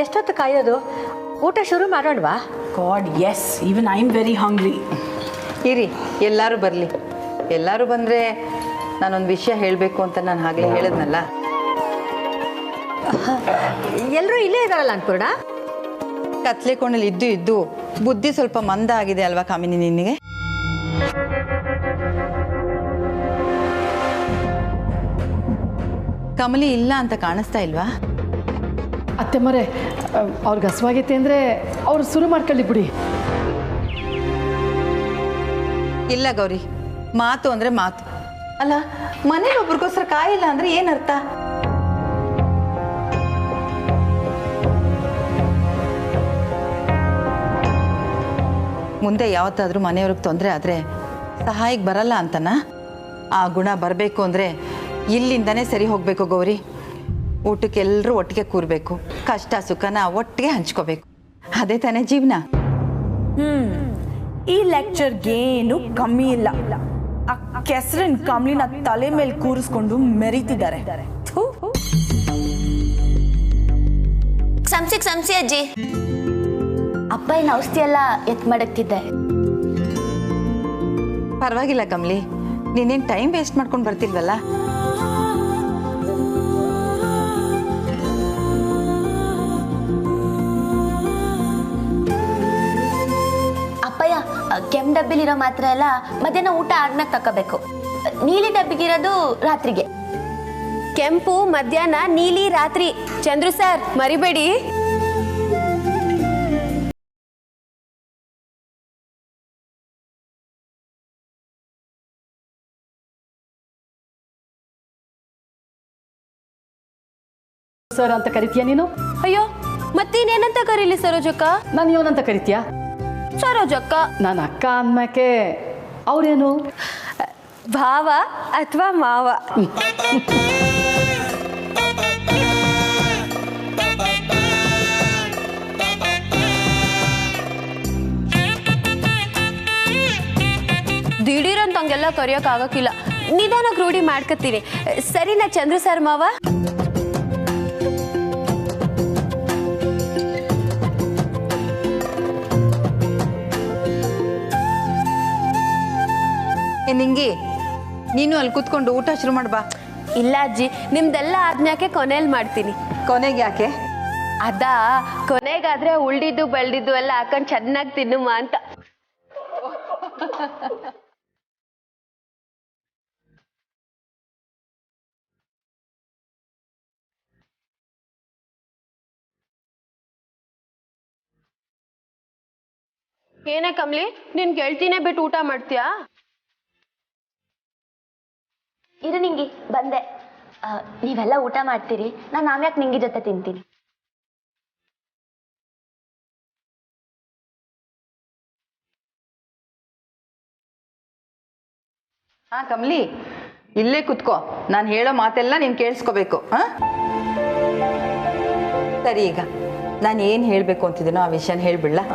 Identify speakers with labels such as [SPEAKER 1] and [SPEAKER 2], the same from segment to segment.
[SPEAKER 1] ಎಷ್ಟೊತ್ತು ಕಾಯೋದು? ಊಟ ಶುರು ಮಾಡೋಣವಾ?
[SPEAKER 2] God yes, even I am very hungry.
[SPEAKER 3] ಇರಿ, ಎಲ್ಲರೂ ಬರಲಿ. ಎಲ್ಲರೂ ಬಂದರೆ ನಾನೊಂದು ವಿಷಯ ಹೇಳಬೇಕು ಅಂತ ನಾನು ಆಗಲೇ ಹೇಳಿದ್ನಲ್ಲ.
[SPEAKER 1] ಎಲ್ಲರೂ ಇಲ್ಲೇ ಇದ್ದಾರಲ್ಲ ಅನ್ಪೂರ್ಣ?
[SPEAKER 3] ಕತ್ಲೆ ಕೋಣಲ್ಲಿ ಇದ್ದು ಬುದ್ಧಿ ಸ್ವಲ್ಪ ಮಂದ ಆಗಿದೆ ಅಲ್ವಾ ಕಾಮಿನಿ ನಿನಗೆ? ಕಮಲಿ ಇಲ್ಲ ಅಂತ ಕಾಣಿಸ್ತಾ ಇಲ್ವಾ?
[SPEAKER 4] ಅತ್ತೆ ಮರೆ, ಅವ್ರಿಗೆ ಹಸುವಾಗೈತೆ ಅಂದರೆ ಅವ್ರು ಶುರು ಮಾಡ್ಕೊಳ್ಳಿ ಬಿಡಿ.
[SPEAKER 3] ಇಲ್ಲ ಗೌರಿ, ಮಾತು ಅಂದರೆ ಮಾತು ಅಲ್ಲ. ಮನೇಲಿ ಒಬ್ರಿಗೋಸ್ಕರ ಕಾಯಿಲ್ಲ ಅಂದರೆ ಏನರ್ಥ? ಮುಂದೆ ಯಾವತ್ತಾದರೂ ಮನೆಯವ್ರಿಗೆ ತೊಂದರೆ ಆದರೆ ಸಹಾಯಕ್ಕೆ ಬರಲ್ಲ ಅಂತನಾ? ಆ ಗುಣ ಬರಬೇಕು ಅಂದರೆ ಇಲ್ಲಿಂದನೇ ಸರಿ ಹೋಗಬೇಕು ಗೌರಿ. ಊಟಕ್ಕೆ ಎಲ್ಲರೂ ಒಟ್ಟಿಗೆ ಕೂರಬೇಕು, ಕಷ್ಟ ಸುಖನ ಒಟ್ಟಿಗೆ ಹಂಚ್ಕೋಬೇಕು. ಅದೇ ತಾನೇ ಜೀವನ.
[SPEAKER 2] ಈ ಲೆಕ್ಚರ್ಗೇನು ಕಮ್ಮಿ ಇಲ್ಲ. ಆ ಕೆಸರಿನ ಕಮ್ಲಿನ ತಲೆ ಮೇಲೆ ಕೂರಿಸ್ಕೊಂಡು ಮೆರೀತಿದ್ದಾರೆ.
[SPEAKER 5] ಸಂಸಿ ಅಜ್ಜಿ, ಅಪ್ಪ ಏನು ಔಷಧಿ ಎಲ್ಲ ಎತ್ ಮಾಡಕ್ತಿದ್ದೆ.
[SPEAKER 3] ಪರವಾಗಿಲ್ಲ ಕಮಲಿ, ನೀನೇನು ಟೈಮ್ ವೇಸ್ಟ್ ಮಾಡ್ಕೊಂಡು ಬರ್ತಿಲ್ವಲ್ಲ.
[SPEAKER 5] ಅಪ್ಪಯ್ಯ, ಕೆಂಪು ಡಬ್ಬಿಲಿರೋ ಮಾತ್ರ ಎಲ್ಲ ಮಧ್ಯಾಹ್ನ ಊಟ ಆದ್ಮೇಲೆ ತಗೋಬೇಕು. ನೀಲಿ ಡಬ್ಬಿಗಿರೋದು ರಾತ್ರಿಗೆ.
[SPEAKER 6] ಕೆಂಪು ಮಧ್ಯಾಹ್ನ, ನೀಲಿ ರಾತ್ರಿ. ಚಂದ್ರು ಸರ್ ಮರಿಬೇಡಿ.
[SPEAKER 4] ಸರ್ ಅಂತ ಕರಿತೀಯ ನೀನು?
[SPEAKER 6] ಅಯ್ಯೋ, ಮತ್ತೇನೇನಂತ ಕರೀಲಿ ಸರೋಜಕ್ಕ?
[SPEAKER 4] ನಾನು ಇವನಂತ ಕರಿತೀಯ?
[SPEAKER 6] ಸರೋಜಕ್ಕ.
[SPEAKER 4] ನಾನು ಅಕ್ಕ ಅಂದ್ಮ್ಯಾಕೆ ಅವ್ರೇನು
[SPEAKER 6] ಭಾವ ಅಥವಾ ಮಾವ? ದಿಢೀರಂತ ಹಂಗೆಲ್ಲ ಕರಿಯೋಕೆ ಆಗಕ್ಕಿಲ್ಲ. ನಿಧಾನಕ್ಕೆ ರೂಢಿ ಮಾಡ್ಕೊತೀನಿ. ಸರಿನಾ ಚಂದ್ರು ಸರ್ ಮಾವ?
[SPEAKER 3] ನಿಂಗಿ, ನೀನು ಅಲ್ಲಿ ಕೂತ್ಕೊಂಡು ಊಟ ಶುರು ಮಾಡ್ಬಾ.
[SPEAKER 6] ಇಲ್ಲ ಅಜ್ಜಿ, ನಿಮ್ದೆಲ್ಲ ಆದ್ಮ್ಯಾಕೆ ಕೊನೆಯಲ್ಲಿ ಮಾಡ್ತೀನಿ.
[SPEAKER 3] ಕೊನೆಗೆ ಯಾಕೆ?
[SPEAKER 6] ಅದಾ, ಕೊನೆಗಾದ್ರೆ ಉಳ್ದಿದ್ದು ಬೆಳ್ದಿದ್ದು ಎಲ್ಲ ಹಾಕೊಂಡು ಚೆನ್ನಾಗಿ ತಿನ್ನುಮ ಅಂತ. ಏನೇ ಕಮ್ಲಿ, ನೀನ್ ಗೆಳ್ತಿನೇ ಬಿಟ್ಟು ಊಟ ಮಾಡ್ತೀಯಾ?
[SPEAKER 5] ಇರು ನಿಂಗಿ, ಬಂದೆ. ನೀವೆಲ್ಲ ಊಟ ಮಾಡ್ತೀರಿ, ನಾನು ಆಮ್ಯಾಕೆ ನಿಂಗಿ ಜೊತೆ ತಿಂತೀನಿ.
[SPEAKER 3] ಹಾ ಕಮಲಿ, ಇಲ್ಲೇ ಕುತ್ಕೋ. ನಾನು ಹೇಳೋ ಮಾತೆಲ್ಲ ನೀನು ಕೇಳಿಸ್ಕೋಬೇಕು. ಸರಿ, ಈಗ ನಾನು ಏನು ಹೇಳಬೇಕು ಅಂತಿದ್ದೀನೋ ಆ ವಿಷಯನ ಹೇಳ್ಬಿಡ್ಲಾ?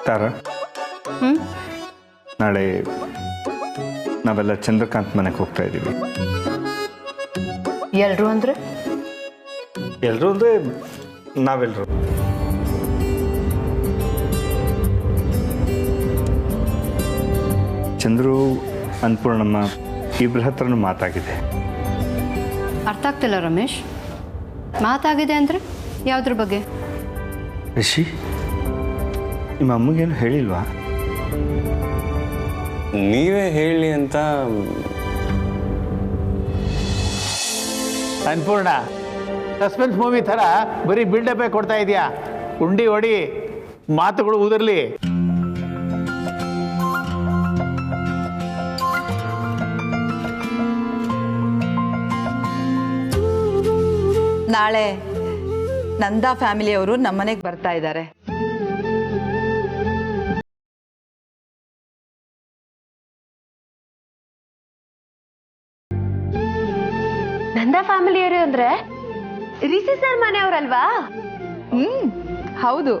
[SPEAKER 7] ತಾರ, ನಾಳೆ ನಾವೆಲ್ಲ ಚಂದ್ರಕಾಂತ್ ಮನೆಗೆ ಹೋಗ್ತಾ ಇದ್ದೀವಿ.
[SPEAKER 4] ಎಲ್ಲರೂ ಅಂದರೆ?
[SPEAKER 7] ಎಲ್ಲರೂ ಅಂದರೆ ನಾವೆಲ್ಲರೂ. ಚಂದ್ರು, ಅನ್ನಪೂರ್ಣಮ್ಮ ಇಬ್ಬರ ಹತ್ರನೂ ಮಾತಾಗಿದೆ.
[SPEAKER 8] ಅರ್ಥ ಆಗ್ತಿಲ್ಲ ರಮೇಶ್. ಮಾತಾಗಿದೆ ಅಂದರೆ ಯಾವುದ್ರ ಬಗ್ಗೆ?
[SPEAKER 7] ರಿಷಿ, ನಿಮ್ಮ ಅಮ್ಮಗೇನು ಹೇಳಿಲ್ವಾ?
[SPEAKER 9] ನೀವೇ ಹೇಳಿ ಅಂತ.
[SPEAKER 10] ಅನ್ನಪೂರ್ಣ, ಸಸ್ಪೆನ್ಸ್ ಮೂವಿ ಥರ ಬರೀ ಬಿಲ್ಡಪ್ಪೇ ಕೊಡ್ತಾ ಇದೆಯಾ? ಉಂಡಿ ಹೊಡಿ, ಮಾತುಗಳು ಉದರ್ಲಿ.
[SPEAKER 3] ನಾಳೆ ನಂದಾ ಫ್ಯಾಮಿಲಿಯವರು ನಮ್ಮನೆಗೆ ಬರ್ತಾ ಇದ್ದಾರೆ.
[SPEAKER 6] ಫ್ಯಾಮಿಲಿಯರು ಅಂದ್ರೆ ರಿಷಿ ಸರ್ ಮನೆಯವ್ರಲ್ವಾ?
[SPEAKER 3] ಹೌದು.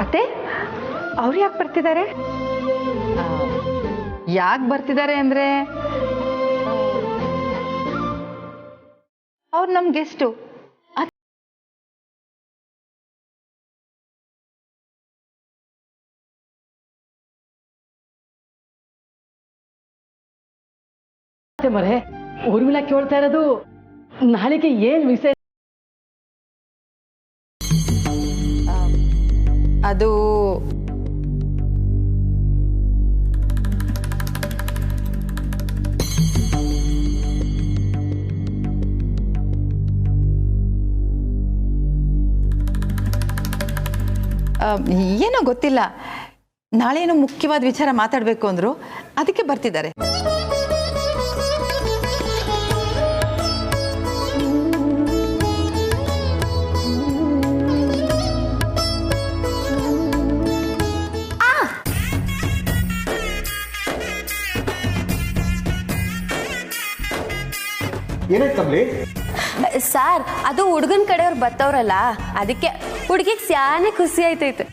[SPEAKER 1] ಅತ್ತೆ ಅವ್ರು ಯಾಕೆ ಬರ್ತಿದ್ದಾರೆ?
[SPEAKER 3] ಯಾಕೆ ಬರ್ತಿದ್ದಾರೆ ಅಂದರೆ ಅವ್ರು ನಮ್ಮ ಗೆಸ್ಟು.
[SPEAKER 4] ಅತ್ತೆ ಮರೆ, ಊರ್ಮಿಳ ಕೇಳ್ತಾ ಇರೋದು ನಾಳೆಗೆ ಏನು ವಿಷಯ?
[SPEAKER 3] ಅದು ಏನೋ ಗೊತ್ತಿಲ್ಲ, ನಾಳೆ ಏನೋ ಮುಖ್ಯವಾದ ವಿಚಾರ ಮಾತಾಡಬೇಕು ಅಂದರು, ಅದಕ್ಕೆ ಬರ್ತಿದ್ದಾರೆ.
[SPEAKER 6] ಸರ್, ಅದು ಹುಡುಗನ ಕಡೆಯವ್ರು ಬತ್ತವ್ರಲ್ಲ, ಅದಕ್ಕೆ ಹುಡುಗಿಗೆ ಸ್ಯಾನೆ ಖುಷಿ ಆಯ್ತೈತೆ.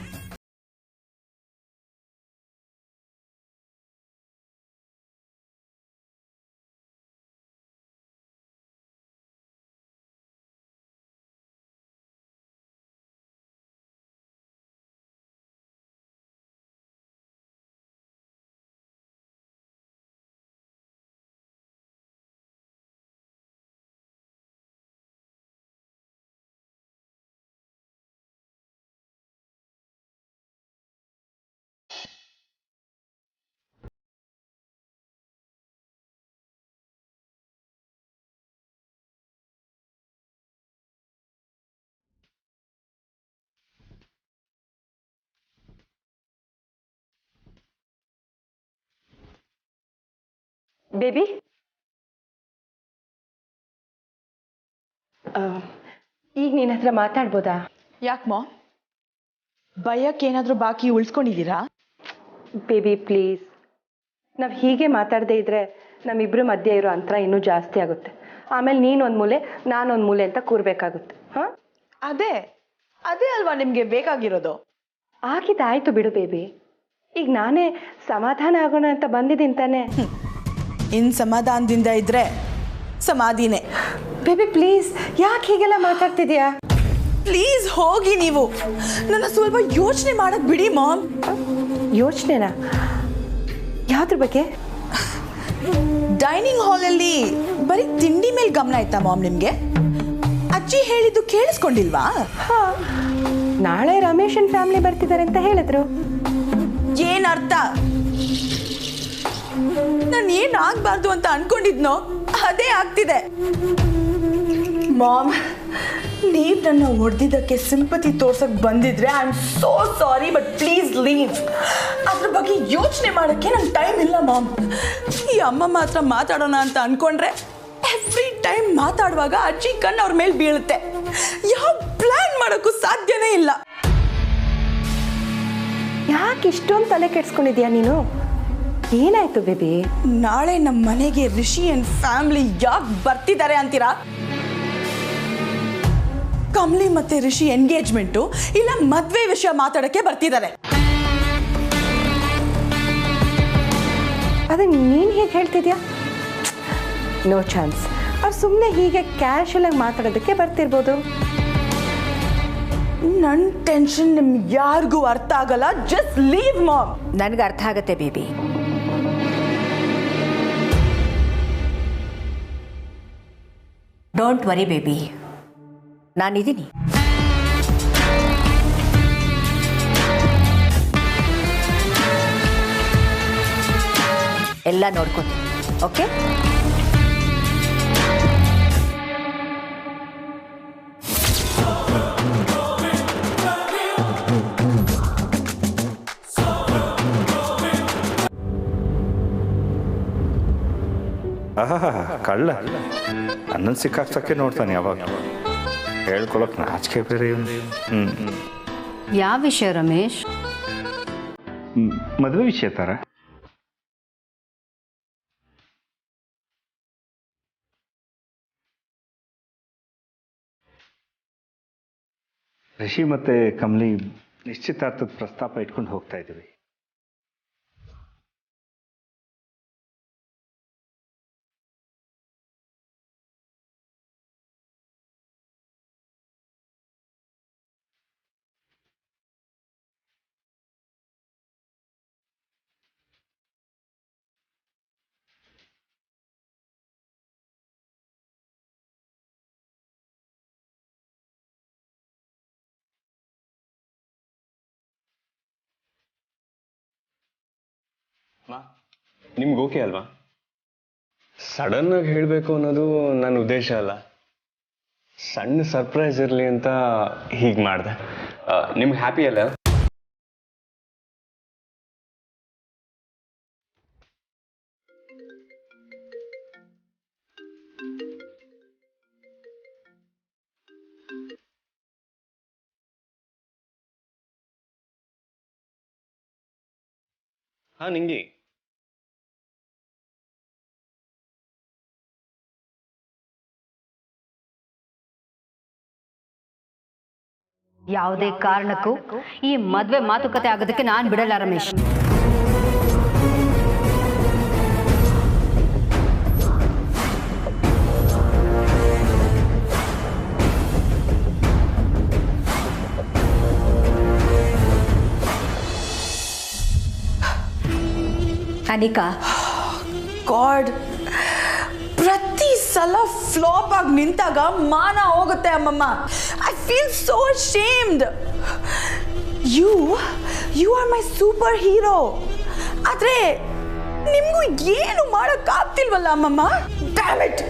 [SPEAKER 1] ಬೇಬಿ, ಈಗ ನಿನ್ನ ಹತ್ರ ಮಾತಾಡ್ಬೋದಾ?
[SPEAKER 2] ಯಾಕೆ ಮಾಮ್, ಭಯಕ್ಕೇನಾದರೂ ಬಾಕಿ ಉಳಿಸ್ಕೊಂಡಿದ್ದೀರಾ?
[SPEAKER 1] ಬೇಬಿ ಪ್ಲೀಸ್, ನಾವು ಹೀಗೆ ಮಾತಾಡದೇ ಇದ್ರೆ ನಮ್ಮಿಬ್ಬರ ಮಧ್ಯೆ ಇರೋ ಅಂತರ ಇನ್ನೂ ಜಾಸ್ತಿ ಆಗುತ್ತೆ. ಆಮೇಲೆ ನೀನೊಂದು ಮೂಲೆ ನಾನೊಂದು ಮೂಲೆ ಅಂತ ಕೂರ್ಬೇಕಾಗುತ್ತೆ. ಹಾಂ,
[SPEAKER 2] ಅದೇ ಅಲ್ವಾ ನಿಮಗೆ ಬೇಕಾಗಿರೋದು?
[SPEAKER 1] ಆಗಿದ್ದಾಯ್ತು ಬಿಡು ಬೇಬಿ, ಈಗ ನಾನೇ ಸಮಾಧಾನ ಆಗೋಣ ಅಂತ ಬಂದಿದ್ದೀನಿ ತಾನೆ.
[SPEAKER 2] ಇನ್ನು ಸಮಾಧಾನದಿಂದ ಇದ್ರೆ ಸಮಾಧಿನೇ.
[SPEAKER 1] ಬೇಬಿ ಪ್ಲೀಸ್, ಯಾಕೆ ಹೀಗೆಲ್ಲ ಮಾತಾಡ್ತಿದ್ಯಾ?
[SPEAKER 2] ಪ್ಲೀಸ್ ಹೋಗಿ, ನೀವು ನನ್ನ ಸ್ವಲ್ಪ ಯೋಚನೆ ಮಾಡಕ್ ಬಿಡಿ ಮಾಮ್.
[SPEAKER 1] ಯೋಚನೆನಾ? ಯಾವ್ದ್ರ ಬಗ್ಗೆ?
[SPEAKER 2] ಡೈನಿಂಗ್ ಹಾಲಲ್ಲಿ ಬರೀ ತಿಂಡಿ ಮೇಲೆ ಗಮನ ಆಯ್ತಾ ಮಾಮ್ ನಿಮ್ಗೆ? ಅಜ್ಜಿ ಹೇಳಿದ್ದು ಕೇಳಿಸ್ಕೊಂಡಿಲ್ವಾ?
[SPEAKER 1] ನಾಳೆ ರಮೇಶನ್ ಫ್ಯಾಮಿಲಿ ಬರ್ತಿದ್ದಾರೆ ಅಂತ ಹೇಳಿದ್ರು.
[SPEAKER 2] ಏನ್ ಅರ್ಥ? ನಾನು ಏನಾಗಬಾರ್ದು ಅಂತ ಅನ್ಕೊಂಡಿದ್ನೋ ಅದೇ ಆಗ್ತಿದೆ. ಮಾಮ್, ನೀವು ನನ್ನ ಹೊಡೆದಿದ್ದಕ್ಕೆ ಸಿಂಪತಿ ತೋರ್ಸಕ್ ಬಂದಿದ್ರೆ I am so sorry, but please leave. ಅದ್ರ ಬಗ್ಗೆ ಯೋಚನೆ ಮಾಡೋಕ್ಕೆ ನಂಗೆ ಟೈಮ್ ಇಲ್ಲ ಮಾಮ್. ಈ ಅಮ್ಮ ಮಾತ್ರ ಮಾತಾಡೋಣ ಅಂತ ಅನ್ಕೊಂಡ್ರೆ ಎವ್ರಿ ಟೈಮ್ ಮಾತಾಡುವಾಗ ಅಜ್ಜಿ ಕಣ್ಣು ಅವ್ರ ಮೇಲೆ ಬೀಳುತ್ತೆ. ಯಾವ ಪ್ಲಾನ್ ಮಾಡೋಕ್ಕೂ ಸಾಧ್ಯನೇ ಇಲ್ಲ.
[SPEAKER 1] ಯಾಕೆ ಇಷ್ಟೊಂದು ತಲೆ ಕೆಡ್ಸ್ಕೊಂಡಿದ್ಯಾ ನೀನು? ಏನಾಯ್ತು ಬೇಬಿ?
[SPEAKER 2] ನಾಳೆ ನಮ್ಮ ಮನೆಗೆ ರಿಷಿ ಅಂಡ್ ಫ್ಯಾಮಿಲಿ ಯಾಕೆ ಬರ್ತಿದ್ದಾರೆ ಅಂತೀರಾ? ಕಮಲಿ ಮತ್ತೆ ರಿಷಿ ಎಂಗೇಜ್ಮೆಂಟು ಇಲ್ಲ ಮದ್ವೆ ವಿಷಯ ಮಾತಾಡಕ್ಕೆ ಬರ್ತಿದ್ದಾರೆ.
[SPEAKER 1] ಅದೇ ನೀನು ಹೇಗೆ ಹೇಳ್ತಿದ್ಯಾ? No chance. ಅವ್ರು ಸುಮ್ಮನೆ ಹೀಗೆ ಕ್ಯಾಶುವಲ್ ಆಗಿ ಮಾತಾಡೋದಕ್ಕೆ ಬರ್ತಿರ್ಬೋದು.
[SPEAKER 2] ನನ್ನ ಟೆನ್ಷನ್ ನಿಮ್ಗೆ ಯಾರಿಗೂ ಅರ್ಥ ಆಗಲ್ಲ. Just leave mom.
[SPEAKER 1] ನನಗೆ ಅರ್ಥ ಆಗತ್ತೆ ಬೇಬಿ. ಡೋಂಟ್ ವರಿ ಬೇಬಿ, ನಾನಿದ್ದೀನಿ. ಎಲ್ಲ ನೋಡ್ಕೊತೀನಿ. ಓಕೆ?
[SPEAKER 7] ಕಳ್ಳ ಅನ್ನನ್ನು ಸಿಕ್ಕಾಕ್ಸಕ್ಕೆ ನೋಡ್ತಾನೆ ಯಾವಾಗ. ಹೇಳ್ಕೊಳಕ್ ನಾಚಿಕೆ ಬೇರೆ.
[SPEAKER 8] ಯಾವ ವಿಷಯ ರಮೇಶ್?
[SPEAKER 7] ಮದುವೆ ವಿಷಯ ತರ. ರಿಷಿ ಮತ್ತು ಕಮಲಿ ನಿಶ್ಚಿತಾರ್ಥದ ಪ್ರಸ್ತಾಪ ಇಟ್ಕೊಂಡು ಹೋಗ್ತಾ ಇದ್ದೀವಿ.
[SPEAKER 9] ನಿಮ್ಗೆ ಓಕೆ ಅಲ್ವಾ? ಸಡನ್ ಆಗಿ ಹೇಳಬೇಕು ಅನ್ನೋದು ನನ್ನ ಉದ್ದೇಶ ಅಲ್ಲ. ಸಣ್ಣ ಸರ್ಪ್ರೈಸ್ ಇರಲಿ ಅಂತ ಹೀಗೆ ಮಾಡಿದೆ. ನಿಮ್ಗೆ ಹ್ಯಾಪಿ ಅಲ್ಲ? ಹಾಂ, ನಿಂಗೆ
[SPEAKER 8] ಯಾವುದೇ ಕಾರಣಕ್ಕೂ ಈ ಮದುವೆ ಮಾತುಕತೆ ಆಗೋದಕ್ಕೆ ನಾನು ಬಿಡಲ್ಲ ರಮೇಶ್.
[SPEAKER 2] ಅನಿಕಾ, ಗಾಡ್, ಪ್ರತಿ ಸಲ ಫ್ಲಾಪ್ ಆಗಿ ನಿಂತಾಗ ಮಾನ ಹೋಗುತ್ತೆ ಅಮ್ಮಮ್ಮ. I feel so ashamed. You are my super hero. ಆದ್ರೆ ನಿಮ್ಗೂ ಏನು ಮಾಡೋಕ್ಕಾಗ್ತಿಲ್ವಲ್ಲ ಅಮ್ಮಮ್ಮ. Damn it.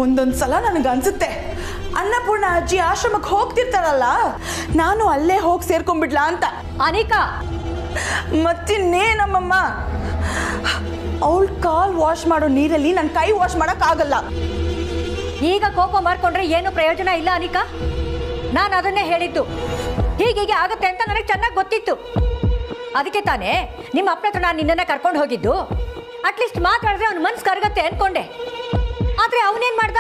[SPEAKER 2] ಒಂದೊಂದು ಸಲ ನನಗನ್ಸುತ್ತೆ ಅನ್ನಪೂರ್ಣ ಅಜ್ಜಿ ಆಶ್ರಮಕ್ಕೆ ಹೋಗ್ತಿರ್ತಾರಲ್ಲ, ನಾನು ಅಲ್ಲೇ ಹೋಗಿ ಸೇರ್ಕೊಂಡ್ಬಿಡ್ಲಾ ಅಂತ.
[SPEAKER 8] ಅನಿಕಾ,
[SPEAKER 2] ಮತ್ತಿನ್ನೇನಮ್ಮಮ್ಮ, ಅವಳ ಕಾಲ್ ವಾಶ್ ಮಾಡೋ ನೀರಲ್ಲಿ ನನ್ನ ಕೈ ವಾಶ್ ಮಾಡೋಕ್ಕಾಗಲ್ಲ.
[SPEAKER 8] ಈಗ ಕೋಪ ಮಾಡ್ಕೊಂಡ್ರೆ ಏನು ಪ್ರಯೋಜನ ಇಲ್ಲ ಅನಿಕಾ. ನಾನು ಅದನ್ನೇ ಹೇಳಿದ್ದು. ಹೀಗೀಗೆ ಆಗುತ್ತೆ ಅಂತ ನನಗೆ ಚೆನ್ನಾಗಿ ಗೊತ್ತಿತ್ತು. ಅದಕ್ಕೆ ತಾನೇ ನಿಮ್ಮ ಅಪ್ಪನ ಹತ್ರ ನಾನು ನಿನ್ನನ್ನು ಕರ್ಕೊಂಡು ಹೋಗಿದ್ದು. ಅಟ್ಲೀಸ್ಟ್ ಮಾತಾಡಿದ್ರೆ ಅವ್ನ ಮನ್ಸು ಕರಗತ್ತೆ ಅನ್ಕೊಂಡೆ. ಆದರೆ ಅವನೇನು ಮಾಡ್ದ?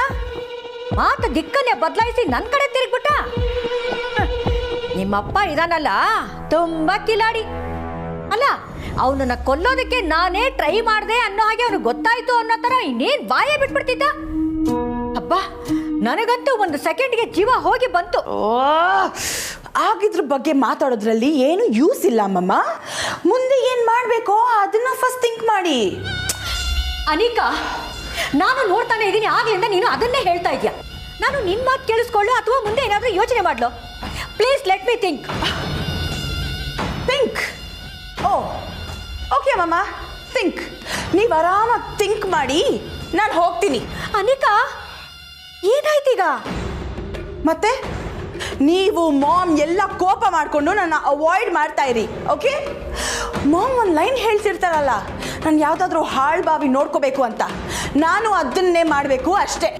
[SPEAKER 8] ಮಾತು ದಿಕ್ಕನ್ನೇ ಬದಲಾಯಿಸಿ ನನ್ನ ಕಡೆ ತಿರುಗ್ಬಿಟ್ಟ. ನಿಮ್ಮಪ್ಪ ಇದಾನಲ್ಲ, ತುಂಬ ಕಿಲಾಡಿ ಅಲ್ಲ. ಅವನನ್ನ ಕೊಲ್ಲೋದಕ್ಕೆ ನಾನೇ ಟ್ರೈ ಮಾಡಿದೆ ಅನ್ನೋ ಹಾಗೆ ಅವ್ನಿಗೆ ಗೊತ್ತಾಯ್ತು ಅನ್ನೋ ಥರ ಇನ್ನೇನು ಬಾಯೇ ಬಿಟ್ಬಿಡ್ತಿದ್ದ. ಅಬ್ಬಾ, ನನಗಂತೂ ಒಂದು ಸೆಕೆಂಡ್ಗೆ ಜೀವ ಹೋಗಿ ಬಂತು.
[SPEAKER 2] ಆಗಿದ್ರ ಬಗ್ಗೆ ಮಾತಾಡೋದ್ರಲ್ಲಿ ಏನು ಯೂಸ್ ಇಲ್ಲ ಅಮ್ಮಮ್ಮ. ಮುಂದೆ ಏನು ಮಾಡಬೇಕೋ ಅದನ್ನ ಫಸ್ಟ್ ಥಿಂಕ್ ಮಾಡಿ.
[SPEAKER 8] ಅನಿಕಾ, ನಾನು ನೋಡ್ತಾನೆ ಇದ್ದೀನಿ ಆಗ್ಲಿಂದ ನೀನು ಅದನ್ನೇ ಹೇಳ್ತಾ ಇದೀಯ. ನಾನು ನಿಮ್ಮ ಮಾತು ಕೇಳಿಸ್ಕೊಳ್ಳು ಅಥವಾ ಮುಂದೆ ಏನಾದರೂ ಯೋಚನೆ ಮಾಡ್ಲು? Please let me think.
[SPEAKER 2] Oh okay ಅಮ್ಮಮ್ಮ, ಥಿಂಕ್. ನೀವು ಆರಾಮಾಗಿ ಥಿಂಕ್ ಮಾಡಿ, ನಾನು ಹೋಗ್ತೀನಿ.
[SPEAKER 8] ಅನಿಕಾ, ಏನಾಯ್ತೀಗ?
[SPEAKER 2] ಮತ್ತೆ ನೀವು ಮಾಮ್ ಎಲ್ಲ ಕೋಪ ಮಾಡಿಕೊಂಡು ನನ್ನ ಅವಾಯ್ಡ್ ಮಾಡ್ತಾ ಇರಿ, ಓಕೆ? ಮಾಮ್ ಒಂದು ಲೈನ್ ಹೇಳ್ತಿರ್ತಾರಲ್ಲ, ನಾನು ಯಾವುದಾದ್ರೂ ಹಾಳು ಬಾವಿ ನೋಡ್ಕೋಬೇಕು ಅಂತ, ನಾನು ಅದನ್ನೇ ಮಾಡಬೇಕು ಅಷ್ಟೇ.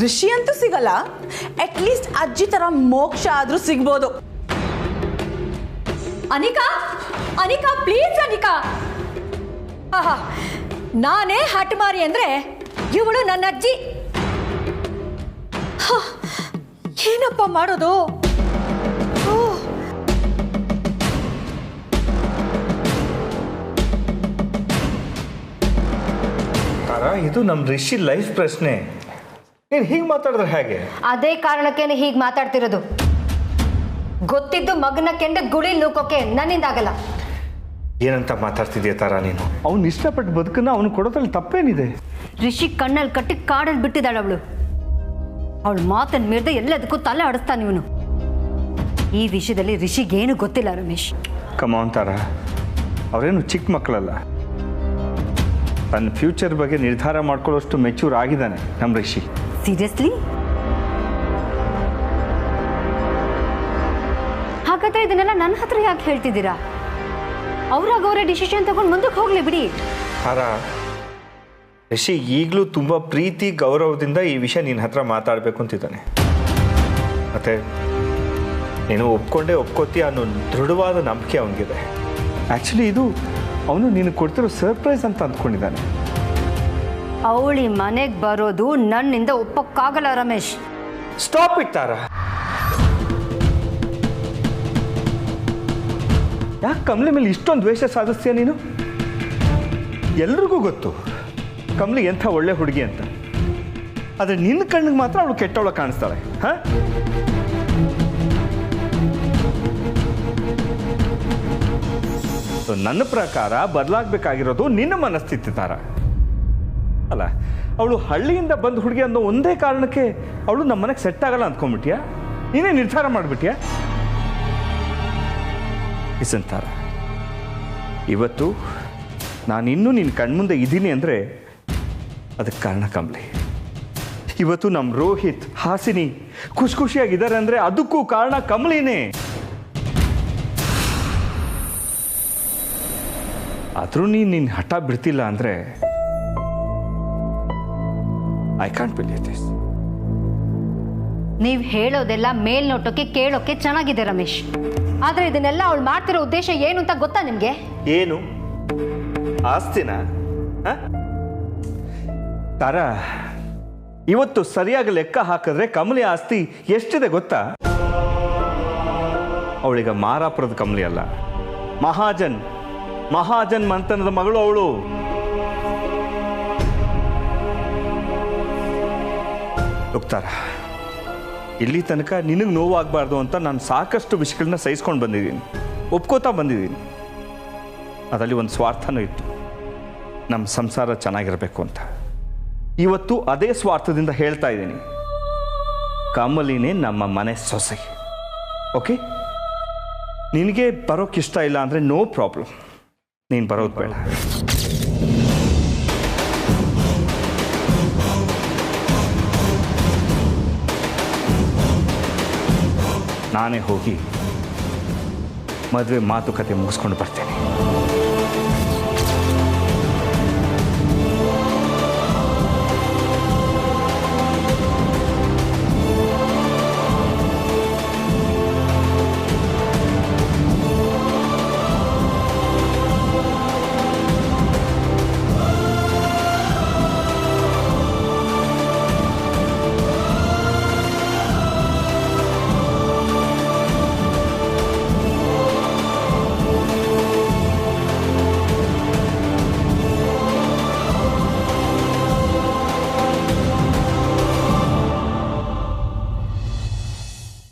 [SPEAKER 2] ಋಷಿ ಅಂತೂ ಸಿಗಲ್ಲ, ಅಟ್ಲೀಸ್ಟ್ ಅಜ್ಜಿ ಥರ ಮೋಕ್ಷ ಆದರೂ ಸಿಗ್ಬೋದು.
[SPEAKER 8] ಅನಿಕಾ, ಅನಿಕಾ ಪ್ಲೀಸ್ ಅನಿಕಾ. ಆಹಾ, ನಾನೇ ಹಠಮಾರಿ ಅಂದ್ರೆ ಇವಳು ನನ್ನ ಅಜ್ಜಿ. ಏನಪ್ಪ ಮಾಡೋದು?
[SPEAKER 7] ಇದು ನಮ್ಮ ರಿಷಿ ಲೈಫ್ ಪ್ರಶ್ನೆ. ನೀನು ಹೀಗೆ ಮಾತಾಡಿದ್ರೆ ಹೇಗೆ?
[SPEAKER 8] ಅದೇ ಕಾರಣಕ್ಕೇನೆ ಹೀಗೆ ಮಾತಾಡ್ತಿರೋದು. ಗೊತ್ತಿದ್ದು ಮಗನ ಕೆಂಡ ಗುಳಿ ನೂಕೋಕೆ ನನ್ನಿಂದಾಗಲ್ಲ.
[SPEAKER 7] ಏನಂತ ಮಾತಾಡ್ತಿದ್ಯಾ ತಾರಾ ನೀನು? ಅವ್ನು ಇಷ್ಟಪಟ್ಟು ಬದುಕನ್ನ ಅವನು ಕೊಡೋದ್ರಲ್ಲಿ ತಪ್ಪೇನಿದೆ?
[SPEAKER 8] ರಿಷಿ ಕಣ್ಣಲ್ಲಿ ಕಟ್ಟಿ ಕಾಡಲ್ಲಿ ಬಿಟ್ಟಿದ್ದಾಳೆ ಅವಳು. ಅವಳು ಮಾತನ್ನು ಮೀರದೆ ಎಲ್ಲದಕ್ಕೂ ತಲೆ ಆಡಿಸ್ತಾನೆ ಇವನು. ಈ ವಿಷಯದಲ್ಲಿ ರಿಷಿಗೇನು ಗೊತ್ತಿಲ್ಲ ರಮೇಶ್.
[SPEAKER 7] ಕಮಾನ್ ತಾರಾ, ಅವರೇನು ಚಿಕ್ಕ ಮಕ್ಕಳಲ್ಲ. ತನ್ನ ಫ್ಯೂಚರ್ ಬಗ್ಗೆ ನಿರ್ಧಾರ ಮಾಡ್ಕೊಳ್ಳೋಷ್ಟು ಮೆಚೂರ್ ಆಗಿದ್ದಾನೆ ನಮ್ಮ ರಿಷಿ.
[SPEAKER 8] ಸೀರಿಯಸ್ಲಿ? ಹಾಗಾದ್ರೆ ಇದನ್ನೆಲ್ಲ ನನ್ನ ಹತ್ರ ಯಾಕೆ ಹೇಳ್ತಿದ್ದೀರಾ? ಅವ್ರಾಗ ಅವರೇ ಡಿಸಿಷನ್ ತಗೊಂಡು ಮುಂದಕ್ಕೆ ಹೋಗ್ಲಿ ಬಿಡಿ.
[SPEAKER 7] ತಾರಾ, ರಿಷಿ ಈಗಲೂ ತುಂಬ ಪ್ರೀತಿ ಗೌರವದಿಂದ ಈ ವಿಷಯ ನಿನ್ನ ಹತ್ರ ಮಾತಾಡಬೇಕು ಅಂತಿದ್ದಾನೆ. ಮತ್ತೆ ನೀನು ಒಪ್ಕೋತೀಯ ಅನ್ನೋ ದೃಢವಾದ ನಂಬಿಕೆ ಅವನಿಗಿದೆ. ಆ್ಯಕ್ಚುಲಿ ಇದು ಅವನು ನೀನು ಕೊಡ್ತಿರೋ ಸರ್ಪ್ರೈಸ್ ಅಂತ ಅಂದ್ಕೊಂಡಿದ್ದಾನೆ.
[SPEAKER 8] ಅವಳಿ ಮನೆಗೆ ಬರೋದು ನನ್ನಿಂದ ಒಪ್ಪಕ್ಕಾಗಲ್ಲ ರಮೇಶ್.
[SPEAKER 7] ಸ್ಟಾಪ್ ಇಟ್ ತಾರಾ. ಯಾಕೆ ಕಮಲಿ ಮೇಲೆ ಇಷ್ಟೊಂದು ದ್ವೇಷ ಸಾಧಿಸ್ತೀಯ ನೀನು? ಎಲ್ರಿಗೂ ಗೊತ್ತು ಕಮಲಿ ಎಂಥ ಒಳ್ಳೆ ಹುಡುಗಿ ಅಂತ. ಆದರೆ ನಿನ್ನ ಕಣ್ಣಿಗೆ ಮಾತ್ರ ಅವಳು ಕೆಟ್ಟವಳ ಕಾಣಿಸ್ತಾಳೆ. ಹಾಂ, ನನ್ನ ಪ್ರಕಾರ ಬದಲಾಗಬೇಕಾಗಿರೋದು ನಿನ್ನ ಮನಸ್ಥಿತಿ ಥರ ಅಲ್ಲ. ಅವಳು ಹಳ್ಳಿಯಿಂದ ಬಂದ ಹುಡುಗಿ ಅನ್ನೋ ಒಂದೇ ಕಾರಣಕ್ಕೆ ಅವಳು ನಮ್ಮ ಮನೆಗೆ ಸೆಟ್ ಆಗಲ್ಲ ಅಂದ್ಕೊಂಡ್ಬಿಟ್ಯಾ? ನೀನೇ ನಿರ್ಧಾರ ಮಾಡಿಬಿಟ್ಯಾ? ಇಸಂತಾರ, ಇವತ್ತು ನಾನಿನ್ನೂ ನಿನ್ನ ಕಣ್ಮುಂದೆ ಇದ್ದೀನಿ ಅಂದರೆ ಅದಕ್ಕೆ ಕಾರಣ ಕಮಲಿ. ಇವತ್ತು ನಮ್ಮ ರೋಹಿತ್, ಹಾಸಿನಿ ಖುಷಿಯಾಗಿದ್ದಾರೆ ಅಂದರೆ ಅದಕ್ಕೂ ಕಾರಣ ಕಮಲಿನೇ. ಆದರೂ ನಿನ್ನ ಹಠ ಬಿಡ್ತಿಲ್ಲ ಅಂದರೆ ಐ ಕಾಂಟ್ ಬಿಲೀವ್ ದಿಸ್.
[SPEAKER 11] ನೀವು ಹೇಳೋದೆಲ್ಲ ಮೇಲ್ನೋಟಕ್ಕೆ ಕೇಳೋಕೆ ಚೆನ್ನಾಗಿದೆ ರಮೇಶ್, ಆದರೆ ಇದನ್ನೆಲ್ಲ ಅವಳು ಮಾಡ್ತಿರೋ ಉದ್ದೇಶ ಏನು ಅಂತ ಗೊತ್ತಾ ನಿಮಗೆ?
[SPEAKER 7] ಏನು? ಆಸ್ತಿನ? ತಾರ, ಇವತ್ತು ಸರಿಯಾಗಿ ಲೆಕ್ಕ ಹಾಕಿದ್ರೆ ಕಮಲಿ ಆಸ್ತಿ ಎಷ್ಟಿದೆ ಗೊತ್ತಾ? ಅವಳೀಗ ಮಾರಾಪುರದ ಕಮಲಿ ಅಲ್ಲ, ಮಹಾಜನ್ ಮಂತನದ ಮಗಳು ಅವಳು. ಹೋಗ್ತಾರ, ಇಲ್ಲಿ ತನಕ ನಿನಗೆ ನೋವಾಗಬಾರ್ದು ಅಂತ ನಾನು ಸಾಕಷ್ಟು ವಿಷಯಗಳನ್ನ ಸಹಿಸ್ಕೊಂಡು ಬಂದಿದ್ದೀನಿ, ಒಪ್ಕೋತಾ ಬಂದಿದ್ದೀನಿ. ಅದರಲ್ಲಿ ಒಂದು ಸ್ವಾರ್ಥನೂ ಇತ್ತು, ನಮ್ಮ ಸಂಸಾರ ಚೆನ್ನಾಗಿರಬೇಕು ಅಂತ. ಇವತ್ತು ಅದೇ ಸ್ವಾರ್ಥದಿಂದ ಹೇಳ್ತಾ ಇದ್ದೀನಿ, ಕಮಲಿನೇ ನಮ್ಮ ಮನೆ ಸೊಸೆ. ಓಕೆ, ನಿನಗೆ ಬರೋಕ್ಕಿಷ್ಟ ಇಲ್ಲ ಅಂದರೆ ನೋ ಪ್ರಾಬ್ಲಮ್, ನೀನು ಬರೋದು ಬೇಡ. ನಾನೇ ಹೋಗಿ ಮದುವೆ ಮಾತುಕತೆ ಮುಗಿಸ್ಕೊಂಡು ಬರ್ತೇನೆ.